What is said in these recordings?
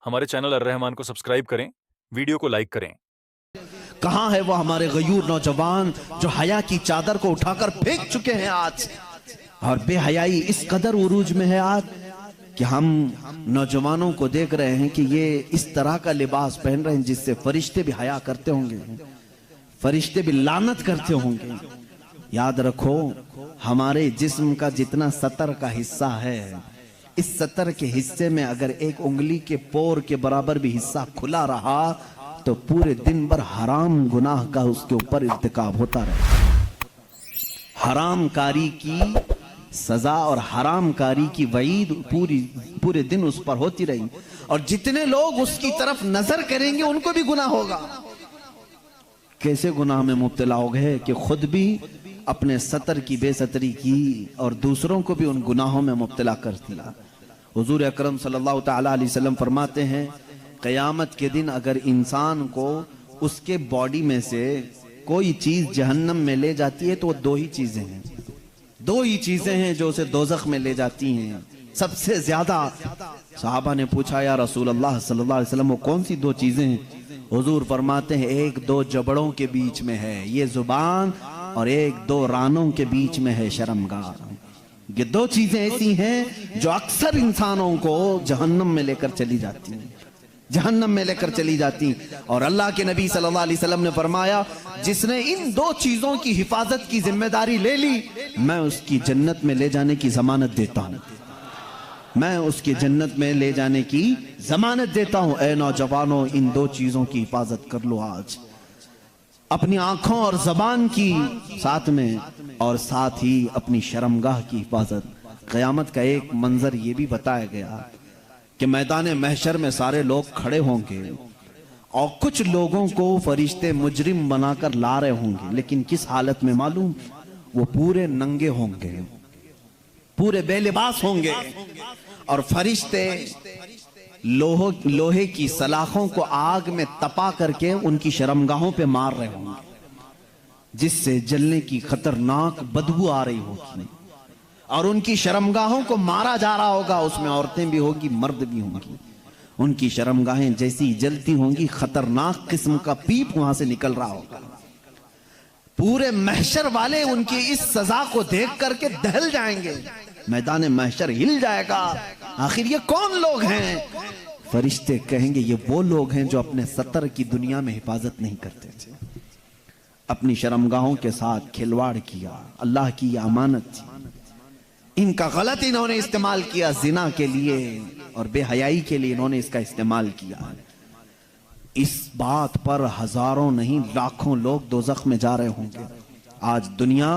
हमारे चैनल अर्रहमान को सब्सक्राइब करें, वीडियो को लाइक करें। कहां है वो हमारे गयूर नौजवान जो हया की चादर को उठाकर फेंक चुके हैं आज। और बेहयाई इस कदर उरूज में है आज कि हम नौजवानों को देख रहे हैं कि ये इस तरह का लिबास पहन रहे हैं जिससे फरिश्ते भी हया करते होंगे, फरिश्ते भी लानत करते होंगे। याद रखो, हमारे जिस्म का जितना सतर का हिस्सा है, इस सतर के हिस्से में अगर एक उंगली के पोर के बराबर भी हिस्सा खुला रहा तो पूरे दिन भर हराम गुनाह का उसके ऊपर इर्तिकाब होता रहे। हराम कारी की सजा और हराम कारी की वईद पूरे दिन उस पर होती रही, और जितने लोग उसकी तरफ नजर करेंगे उनको भी गुनाह होगा। कैसे गुनाह में मुब्तला हो गए कि खुद भी अपने सतर की बेसतरी की और दूसरों को भी उन गुनाहों में मुब्तला कर दिया। हुजूर अकरम सल्लल्लाहु तआला अलैहि वसल्लम फरमाते हैं, क़यामत के दिन अगर इंसान को उसके बॉडी में से कोई चीज जहन्नम में ले जाती है तो वो दो ही चीजें हैं जो उसे दोज़ख में ले जाती हैं सबसे ज्यादा। सहाबा ने पूछा, या रसूल अल्लाह सल्लल्लाहु अलैहि वसल्लम, वो कौन सी दो चीजें हैं? हुजूर फरमाते हैं, एक दो जबड़ों के बीच में है ये जुबान, और एक दो रानों के बीच में है शर्मगाह। ये दो चीजें ऐसी हैं जो अक्सर इंसानों को जहन्नम में लेकर चली जाती हैं, जहन्नम में लेकर चली जाती। और अल्लाह के नबी सल्लल्लाहु अलैहि वसल्लम ने फरमाया, जिसने इन दो चीजों की हिफाजत की जिम्मेदारी ले ली, मैं उसकी जन्नत में ले जाने की जमानत देता हूं, मैं उसकी जन्नत में ले जाने की जमानत देता हूं। ऐ नौजवानों, इन दो चीजों की हिफाजत कर लो आज, अपनी आंखों और जबान की साथ में, और साथ ही अपनी शर्मगाह की हिफाजत। क़यामत का एक मंजर ये भी बताया गया कि मैदान महशर में सारे लोग खड़े होंगे और कुछ लोगों को फरिश्ते मुजरिम बनाकर ला रहे होंगे, लेकिन किस हालत में मालूम? वो पूरे नंगे होंगे, पूरे बेलिबास होंगे, और फरिश्ते लोहे की सलाखों को आग में तपा करके उनकी शर्मगाहों पे मार रहे होंगे, जिससे जलने की खतरनाक बदबू आ रही होगी, और उनकी शर्मगाहों को मारा जा रहा होगा। उसमें औरतें भी होगी, मर्द भी होंगी। उनकी शर्मगाहें जैसी जलती होंगी, खतरनाक किस्म का पीप वहां से निकल रहा होगा। पूरे महशर वाले उनकी इस सजा को देख करके दहल जाएंगे, मैदान महशर हिल जाएगा। आखिर ये कौन लोग हैं? फरिश्ते कहेंगे, ये वो लोग हैं जो अपने सतर की दुनिया में हिफाजत नहीं करते थे, अपनी शर्मगाहों के साथ खिलवाड़ किया, अल्लाह की अमानत थी, इनका गलत इन्होंने इस्तेमाल किया, जिना के लिए और बेहयाई के लिए इन्होंने इसका इस्तेमाल किया। इस बात पर हजारों नहीं लाखों लोग दोज़ख में जा रहे होंगे। आज दुनिया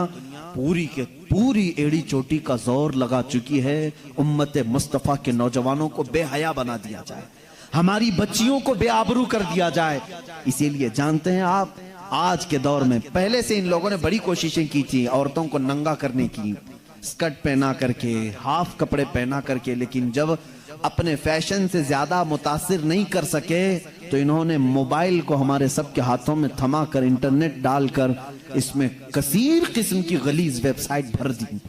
पूरी के पूरी एड़ी चोटी का जोर लगा चुकी है उम्मत मुस्तफा के नौजवानों को बेहया बना दिया जाए, हमारी बच्चियों को बेआबरू कर दिया जाए। इसीलिए जानते हैं आप, आज के दौर में पहले से इन लोगों ने बड़ी कोशिशें की थी औरतों को नंगा करने की, स्कर्ट पहना करके, हाफ कपड़े पहना करके, लेकिन जब अपने फैशन से ज्यादा मुतासिर नहीं कर सके तो इन्होंने मोबाइल को हमारे सबके हाथों में थमा कर, इंटरनेट डालकर इसमें कसीर किस्म की गलीज वेबसाइट भर दी,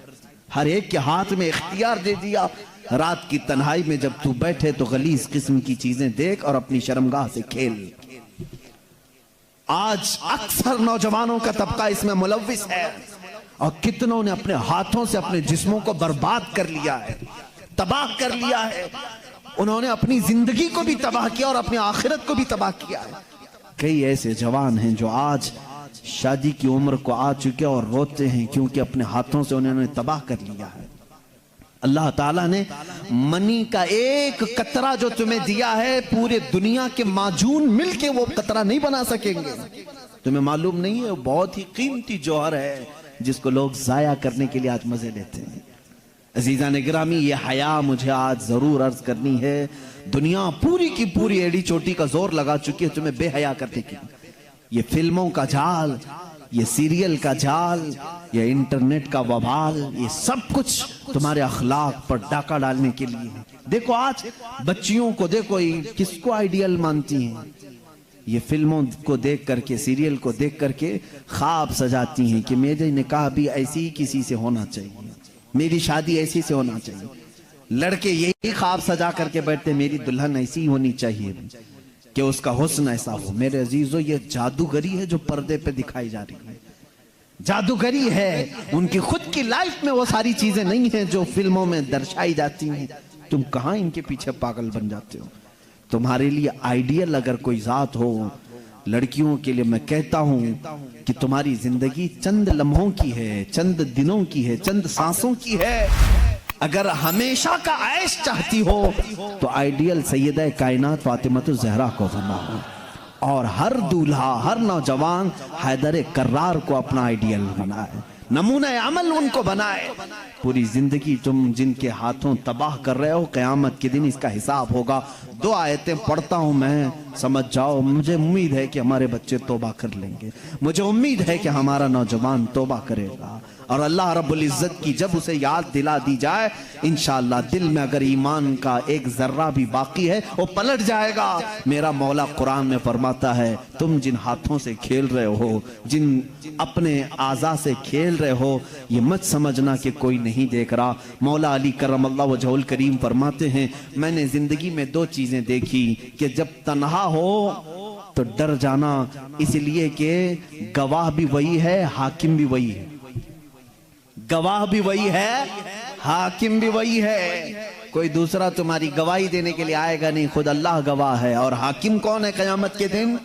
हर एक के हाथ में इख्तियार दे दिया। रात की तन्हाई में जब तू बैठे तो गलीज किस्म की चीजें देख और अपनी शर्मगाह से खेल। आज अक्सर नौजवानों का तबका इसमें मुलव्विस है, और कितनों ने अपने हाथों से अपने जिस्मों को बर्बाद कर लिया है, तबाह कर लिया है। उन्होंने अपनी जिंदगी को भी तबाह किया और अपनी आखिरत को भी तबाह किया है। कई ऐसे जवान हैं जो आज शादी की उम्र को आ चुके और रोते हैं क्योंकि अपने हाथों से उन्होंने तबाह कर लिया है। अल्लाह ताला ने मनी का एक कतरा जो तुम्हें दिया है, पूरे दुनिया के माजून मिलके वो कतरा नहीं बना सकेंगे। तुम्हें मालूम नहीं है, बहुत ही कीमती जौहर है जिसको लोग जाया करने के लिए आज मजे लेते हैं। अजीजा ने गिरामी, ये हया मुझे आज जरूर अर्ज करनी है। दुनिया पूरी की पूरी एड़ी चोटी का जोर लगा चुकी है तुम्हें बेहया करने की। ये फिल्मों का जाल, ये सीरियल का जाल, ये इंटरनेट का वबाल, ये सब कुछ तुम्हारे अखलाक पर डाका डालने के लिए है। देखो आज बच्चियों को देखो, किसको आइडियल मानती हैं? ये फिल्मों को देख करके, सीरियल को देख करके ख्वाब सजाती हैं कि मेरे निकाह भी ऐसी ही किसी से होना चाहिए, मेरी शादी ऐसी से होना चाहिए। लड़के यही ख्वाब सजा करके बैठते, मेरी दुल्हन ऐसी ही होनी चाहिए कि उसका हुस्न ऐसा हो। मेरे अजीजों, ये जादूगरी है जो पर्दे पे दिखाई जा रही है, जादूगरी है। उनकी खुद की लाइफ में वो सारी चीजें नहीं है जो फिल्मों में दर्शाई जाती हैं। तुम कहां इनके पीछे पागल बन जाते हो। तुम्हारे लिए आइडियल अगर कोई जात हो, लड़कियों के लिए मैं कहता हूं कि तुम्हारी जिंदगी चंद लम्हों की है, चंद दिनों की है, चंद सांसों की है। अगर हमेशा का ऐश चाहती हो तो आइडियल सैयदा कायनात फातिमा ज़हरा को बनाओ, और हर दूल्हा, हर नौजवान हैदर कर्रार को अपना आइडियल बनाए, नमूना अमल उनको बनाए। पूरी जिंदगी तुम जिनके हाथों तबाह कर रहे हो, क़यामत के दिन इसका हिसाब होगा। 2 आयतें पढ़ता हूं मैं, समझ जाओ। मुझे उम्मीद है कि हमारे बच्चे तौबा कर लेंगे, मुझे उम्मीद है कि हमारा नौजवान तौबा करेगा, और अल्लाह रब्बुल इज्जत की जब उसे याद दिला दी जाए, इंशाअल्लाह दिल में अगर ईमान का एक जर्रा भी बाकी है वो पलट जाएगा। मेरा मौला कुरान में फरमाता है, तुम जिन हाथों से खेल रहे हो, जिन अपने आज़ा से खेल रहे हो, ये मत समझना कि कोई नहीं देख रहा। मौला अली करमल्लाहु वजहुल करीम फरमाते हैं, मैंने जिंदगी में 2 चीजें देखी कि जब तन्हा हो तो डर जाना, इसलिए कि गवाह भी वही है, हाकिम भी वही है। गवाह भी वही है, हाकिम भी वही है। कोई दूसरा तुम्हारी गवाही देने के लिए आएगा नहीं, खुद अल्लाह गवाह है। और हाकिम कौन है क़यामत के दिन?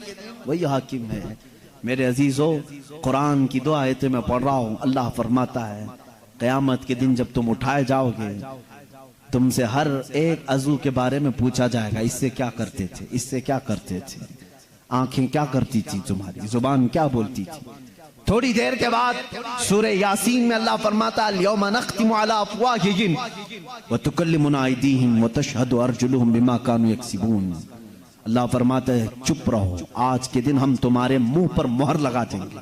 वही हाकिम है। मेरे अजीजों, कुरान की 2 आयतें मैं पढ़ रहा हूं। अल्लाह फरमाता है, क़यामत के दिन जब तुम उठाए जाओगे, तुमसे हर एक अज़ू के बारे में पूछा जाएगा, इससे क्या करते थे, इससे क्या करते थे, आंखें क्या करती थी तुम्हारी, जुबान क्या बोलती थी। थोड़ी देर के बाद सूरह यासीन में अल्लाह फरमाता है, यौमा नख्तिमु अला अफ़वाहिहिम व तुकल्लिमुना अयदीहिम व तशहदु अर्जुलुहुम बिमा कानू यक्सिबून। अल्लाह फरमाता है, चुप रहो, आज के दिन हम तुम्हारे मुंह पर मोहर लगा देंगे,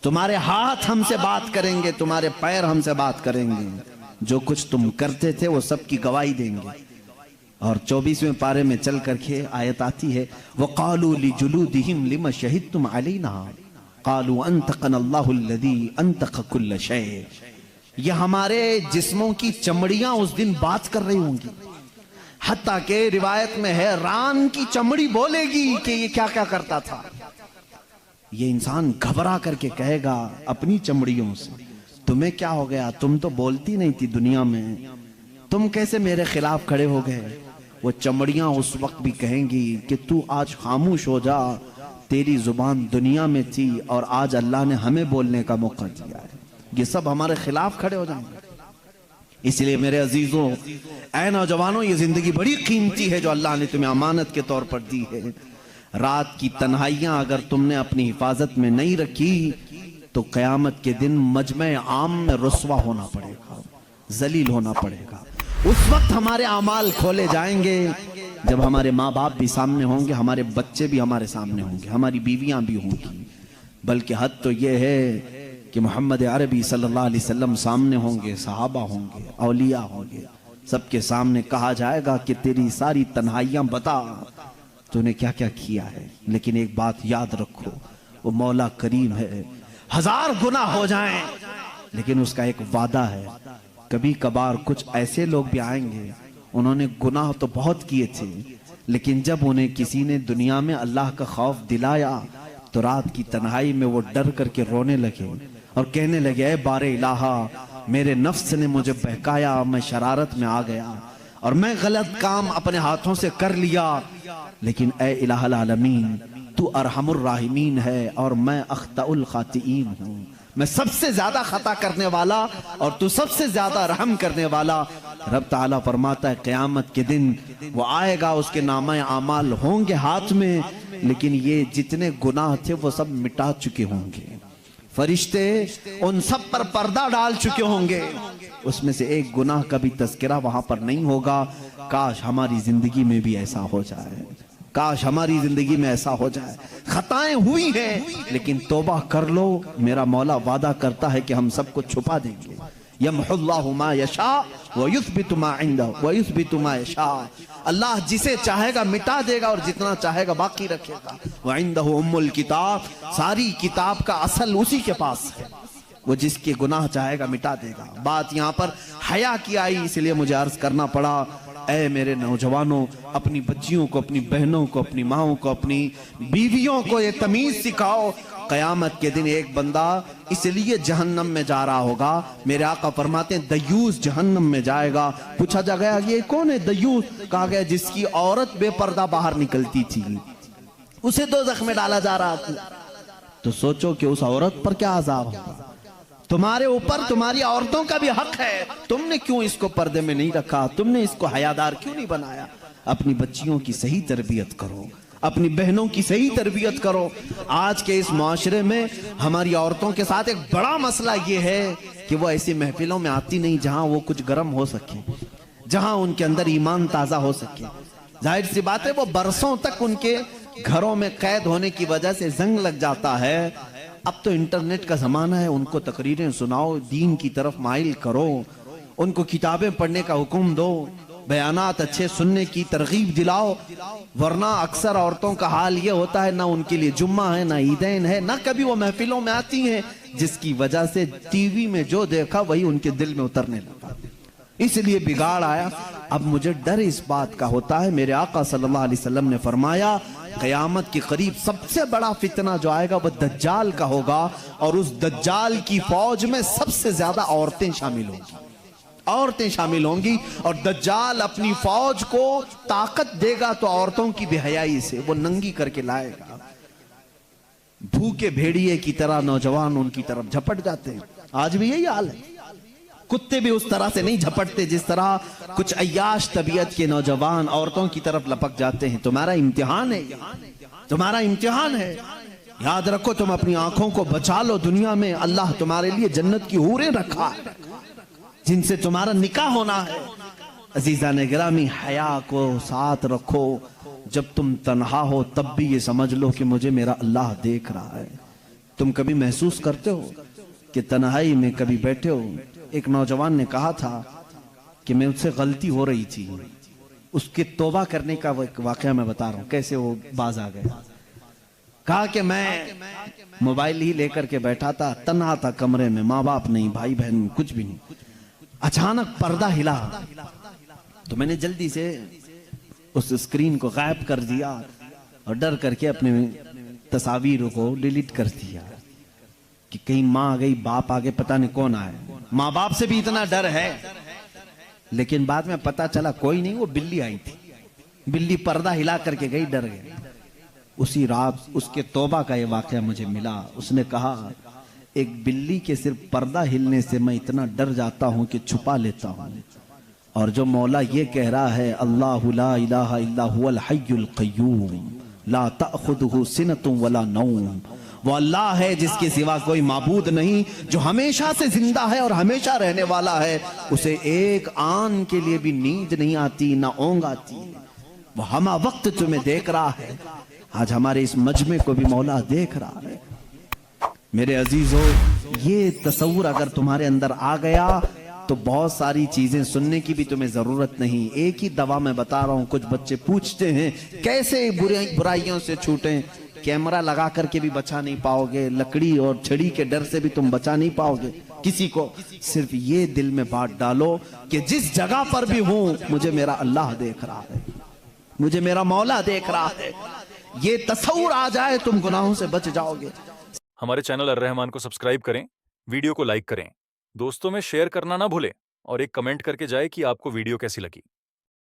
तुम्हारे हाथ हमसे बात करेंगे, तुम्हारे पैर हमसे बात करेंगे, जो कुछ तुम करते थे वो सब की गवाही देंगे। और 24वें पारे में चल करके आयत आती है, वक़ालू लिजुलूदिहिम लिमा शहिदतुम अलैना क़ालू अंतक़नल्लाहु अल्लज़ी अंतक़ कुल्ल शै। ये हमारे जिस्मों की चमड़ियां उस दिन बात कर रही होंगी, हत्ता के रिवायत में है रान की चमड़ी बोलेगी कि ये क्या क्या करता था। ये इंसान घबरा करके कहेगा अपनी चमड़ियों से, तुम्हें क्या हो गया, तुम तो बोलती नहीं थी दुनिया में, तुम कैसे मेरे खिलाफ खड़े हो गए। वो चमड़ियां उस वक्त भी कहेंगी कि तू आज खामोश हो जा, तेरी जुबान दुनिया में थी और आज अल्लाह ने हमें बोलने का मौका दिया है। ये सब हमारे खिलाफ खड़े हो जाएंगे। इसलिए मेरे अजीजों, ऐ नौजवानों, ये जिंदगी बड़ी कीमती है जो अल्लाह ने तुम्हें अमानत के तौर पर दी है। रात की तन्हाइयां अगर तुमने अपनी हिफाजत में नहीं रखी तो क़यामत के दिन मजमे आम में रुस्वा होना पड़ेगा, जलील होना पड़ेगा। उस वक्त हमारे अमाल खोले जाएंगे जब हमारे माँ बाप भी सामने होंगे, हमारे बच्चे भी हमारे सामने होंगे, हमारी बीवियां भी होंगी। बल्कि हद तो ये है कि मोहम्मद अरबी सल्लल्लाहु अलैहि वसल्लम सामने होंगे, सहाबा होंगे, औलिया होंगे, सबके सामने कहा जाएगा कि तेरी सारी तन्हाइयां बता, तूने क्या क्या किया है। लेकिन एक बात याद रखो, वो मौला करीम है, 1000 गुना हो जाएं लेकिन उसका एक वादा है। कभी कभार कुछ ऐसे लोग भी आएंगे, उन्होंने गुनाह तो बहुत किए थे, लेकिन जब उन्हें किसी ने दुनिया में अल्लाह का खौफ दिलाया तो रात की तन्हाई में वो डर करके रोने लगे और कहने लगे, ऐ बारे इलाहा, मेरे नफ्स ने मुझे बहकाया, मैं शरारत में आ गया और मैं गलत काम अपने हाथों से कर लिया, लेकिन ऐ इलाहल आलमीन, तू अरहमुर राहिमीन है और मैं अख्ताउल खातिईन हूँ। मैं सबसे ज्यादा खता करने वाला और तू सबसे ज्यादा रहम करने वाला। रब ताला फरमाता है, क़यामत के दिन वो आएगा, उसके नामा आमाल होंगे हाथ में, लेकिन ये जितने गुनाह थे वो सब मिटा चुके होंगे, फरिश्ते उन सब पर पर्दा डाल चुके होंगे, उसमें से एक गुनाह का भी तज़किरा वहां पर नहीं होगा। काश हमारी जिंदगी में भी ऐसा हो जाए, काश हमारी जिंदगी में ऐसा हो जाए। खताएं हुई हैं लेकिन तौबा कर लो, मेरा मौला वादा करता है कि हम सबको छुपा देंगे। यमहुल्लाहु मा यशा व युस्बितु मा इंदहु व युस्बितु मा यशा। अल्लाह जिसे चाहेगा मिटा देगा और जितना चाहेगा बाकी रखेगा। व इंदहु उम्मुल किताब, सारी किताब का असल उसी के पास है, वो जिसके गुनाह चाहेगा मिटा देगा। बात यहाँ पर हया की आई, इसलिए मुझे अर्ज करना पड़ा, ऐ मेरे नौजवानों, अपनी बच्चियों को, अपनी बहनों को, अपनी माओं को, अपनी बीवियों को ये तमीज सिखाओ। कयामत के दिन एक बंदा इसलिए जहन्नम में जा रहा होगा, मेरे आका फरमाते हैं दयूस जहन्नम में जाएगा। पूछा जा गया ये कौन है दयूस? कहा गया जिसकी औरत बेपर्दा बाहर निकलती थी, उसे दोज़ख में डाला जा रहा था। तो सोचो कि उस औरत पर क्या अज़ाब होगा। तुम्हारे ऊपर तुम्हारी औरतों का भी हक है, तुमने क्यों इसको पर्दे में नहीं रखा? तुमने इसको हयादार क्यों नहीं बनाया? अपनी बच्चियों की सही तरबियत करो, अपनी बहनों की सही तरबियत करो। आज के इस माशरे में हमारी औरतों के साथ एक बड़ा मसला ये है कि वो ऐसी महफिलों में आती नहीं जहां वो कुछ गर्म हो सके, जहां उनके अंदर ईमान ताजा हो सके। जाहिर सी बात है वो बरसों तक उनके घरों में कैद होने की वजह से जंग लग जाता है। अब तो इंटरनेट का जमाना है, उनको तकरीरें सुनाओ, दीन की तरफ माइल करो, उनको किताबें पढ़ने का हुक्म दो, बयानात अच्छे सुनने की तरगीब दिलाओ। वरना अक्सर औरतों का हाल ये होता है, ना उनके लिए जुम्मा है, ना ईदैन है, ना कभी वो महफिलों में आती हैं, जिसकी वजह से टीवी में जो देखा वही उनके दिल में उतरने लगा, इसलिए बिगाड़ आया। अब मुझे डर इस बात का होता है, मेरे आका सल्लल्लाहु अलैहि वसल्लम ने फरमाया क़यामत के करीब सबसे बड़ा फितना जो आएगा वह दज्जाल का होगा, और उस दज्जाल की फौज में सबसे ज्यादा औरतें शामिल होंगी, औरतें शामिल होंगी। और दज्जाल अपनी फौज को ताकत देगा तो औरतों की बेहयाई से वो नंगी करके लाएगा। भूखे भेड़िए की तरह नौजवान उनकी तरफ झपट जाते हैं। आज भी यही हाल है। कुत्ते भी उस तरह से नहीं झपटते जिस तरह कुछ अय्याश तबीयत के नौजवान औरतों की तरफ लपक जाते हैं। तुम्हारा इम्तिहान है, तुम्हारा इम्तिहान है। याद रखो, तुम अपनी आंखों को बचा लो। दुनिया में अल्लाह तुम्हारे लिए जन्नत की हूरें रखा है जिनसे तुम्हारा निकाह होना है। अजीजा ने गिरामी, हया को साथ रखो। जब तुम तन्हा हो तब भी ये समझ लो कि मुझे मेरा अल्लाह देख रहा है। तुम कभी महसूस करते हो कि तन्हाई में कभी बैठे हो? एक नौजवान ने कहा था कि मैं उससे गलती हो रही थी, उसके तौबा करने का वाकया मैं बता रहा हूं, कैसे वो बाज आ गया। कहा कि मैं मोबाइल ही लेकर के बैठा था, तन्हा था कमरे में, माँ बाप नहीं, भाई बहन कुछ भी नहीं। अचानक पर्दा हिला तो मैंने जल्दी से उस स्क्रीन को गायब कर दिया और डर करके अपने तस्वीर को डिलीट कर दिया कि कहीं माँ आ गई, बाप आ गए, पता नहीं कौन आए। माँ बाप से भी इतना डर है, लेकिन बाद में पता चला कोई नहीं, वो बिल्ली आई थी। बिल्ली पर्दा हिला करके गई, डर गए। उसी रात उसके तौबा का ये वाकया मुझे मिला। उसने कहा एक बिल्ली के सिर्फ पर्दा हिलने से मैं इतना डर जाता हूं कि छुपा लेता हूं। और जो मौला ये कह रहा है अल्लाहु ला इलाहा इल्ला हुवल हय्युल क़य्यूम ला तअख़ुदुहु सिनतुन वला नौम, वो अल्लाह है जिसके सिवा कोई माबूद नहीं, जो हमेशा से जिंदा है और हमेशा रहने वाला है। उसे एक आन के लिए भी नींद नहीं आती, ना ऊँघ आती। वो हमा वक्त तुम्हें देख रहा है। आज हमारे इस मजमे को भी मौला देख रहा है। मेरे अजीजों, ये तसव्वुर अगर तुम्हारे अंदर आ गया तो बहुत सारी चीजें सुनने की भी तुम्हें जरूरत नहीं। एक ही दवा मैं बता रहा हूं। कुछ बच्चे पूछते हैं कैसे बुराइयों से छूटें। कैमरा लगा करके भी बचा नहीं पाओगे, लकड़ी और छड़ी के डर से भी तुम बचा नहीं पाओगे किसी को। सिर्फ ये दिल में बात डालो कि जिस जगह पर भी हूं मुझे मेरा अल्लाह देख रहा है, मुझे मेरा मौला देख रहा है। ये तसव्वुर आ जाए तुम गुनाहों से बच जाओगे। हमारे चैनल अर्रहमान को सब्सक्राइब करें, वीडियो को लाइक करें, दोस्तों में शेयर करना ना भूलें और एक कमेंट करके जाए कि आपको वीडियो कैसी लगी।